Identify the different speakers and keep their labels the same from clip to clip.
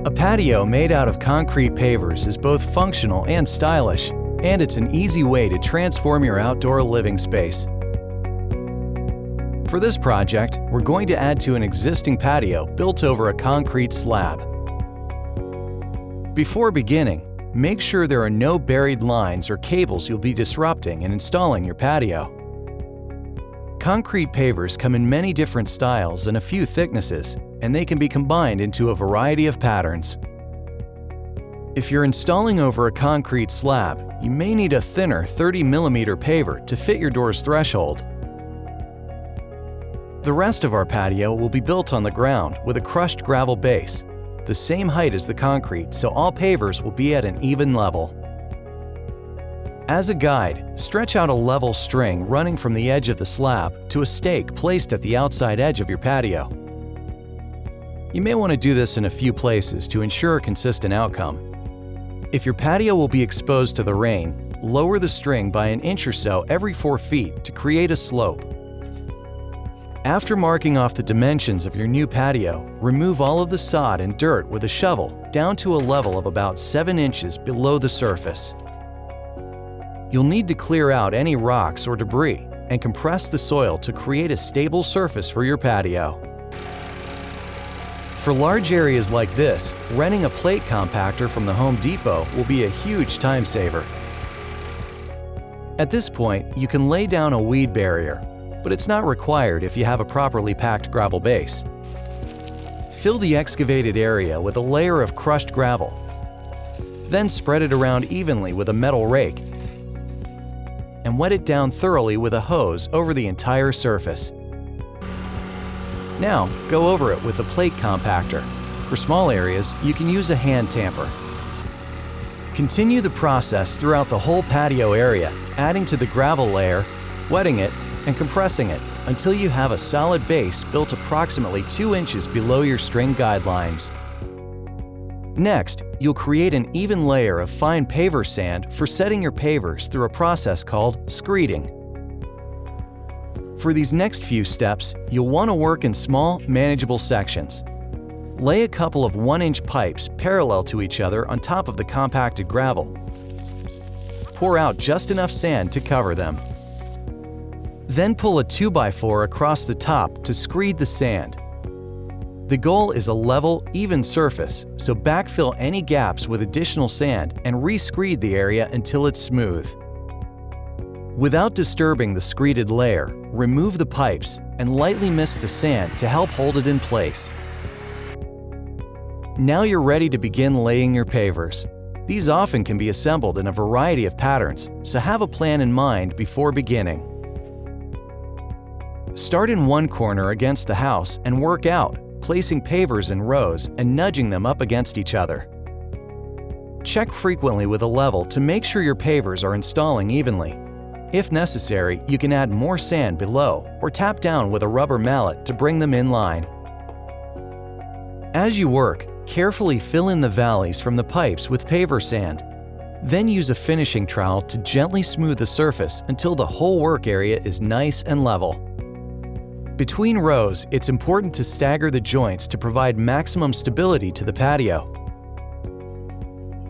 Speaker 1: A patio made out of concrete pavers is both functional and stylish, and it's an easy way to transform your outdoor living space. For this project, we're going to add to an existing patio built over a concrete slab. Before beginning, make sure there are no buried lines or cables you'll be disrupting in installing your patio. Concrete pavers come in many different styles and a few thicknesses, and they can be combined into a variety of patterns. If you're installing over a concrete slab, you may need a thinner 30mm paver to fit your door's threshold. The rest of our patio will be built on the ground with a crushed gravel base, the same height as the concrete, so all pavers will be at an even level. As a guide, stretch out a level string running from the edge of the slab to a stake placed at the outside edge of your patio. You may want to do this in a few places to ensure a consistent outcome. If your patio will be exposed to the rain, lower the string by an inch or so every 4 feet to create a slope. After marking off the dimensions of your new patio, remove all of the sod and dirt with a shovel down to a level of about 7 inches below the surface. You'll need to clear out any rocks or debris and compress the soil to create a stable surface for your patio. For large areas like this, renting a plate compactor from the Home Depot will be a huge time saver. At this point, you can lay down a weed barrier, but it's not required if you have a properly packed gravel base. Fill the excavated area with a layer of crushed gravel. Then spread it around evenly with a metal rake and wet it down thoroughly with a hose over the entire surface. Now, go over it with a plate compactor. For small areas, you can use a hand tamper. Continue the process throughout the whole patio area, adding to the gravel layer, wetting it, and compressing it until you have a solid base built approximately 2 inches below your string guidelines. Next, you'll create an even layer of fine paver sand for setting your pavers through a process called screeding. For these next few steps, you'll want to work in small, manageable sections. Lay a couple of 1-inch pipes parallel to each other on top of the compacted gravel. Pour out just enough sand to cover them. Then pull a 2x4 across the top to screed the sand. The goal is a level, even surface, so backfill any gaps with additional sand and re-screed the area until it's smooth. Without disturbing the screeded layer, remove the pipes and lightly mist the sand to help hold it in place. Now you're ready to begin laying your pavers. These often can be assembled in a variety of patterns, so have a plan in mind before beginning. Start in one corner against the house and work out, placing pavers in rows and nudging them up against each other. Check frequently with a level to make sure your pavers are installing evenly. If necessary, you can add more sand below or tap down with a rubber mallet to bring them in line. As you work, carefully fill in the valleys from the pipes with paver sand. Then use a finishing trowel to gently smooth the surface until the whole work area is nice and level. Between rows, it's important to stagger the joints to provide maximum stability to the patio.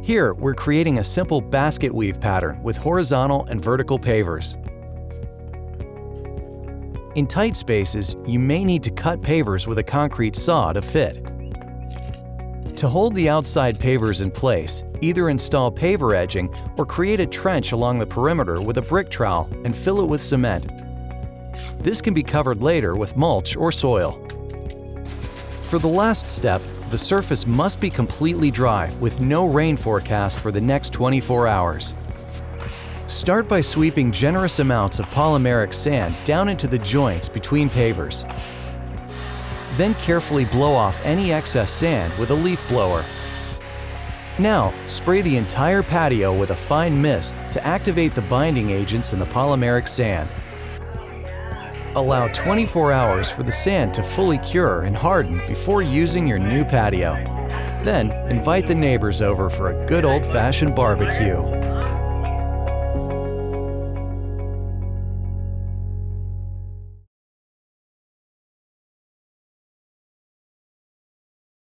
Speaker 1: Here, we're creating a simple basket weave pattern with horizontal and vertical pavers. In tight spaces, you may need to cut pavers with a concrete saw to fit. To hold the outside pavers in place, either install paver edging or create a trench along the perimeter with a brick trowel and fill it with cement. This can be covered later with mulch or soil. For the last step, the surface must be completely dry with no rain forecast for the next 24 hours. Start by sweeping generous amounts of polymeric sand down into the joints between pavers. Then carefully blow off any excess sand with a leaf blower. Now, spray the entire patio with a fine mist to activate the binding agents in the polymeric sand. Allow 24 hours for the sand to fully cure and harden before using your new patio. Then, invite the neighbors over for a good old-fashioned barbecue.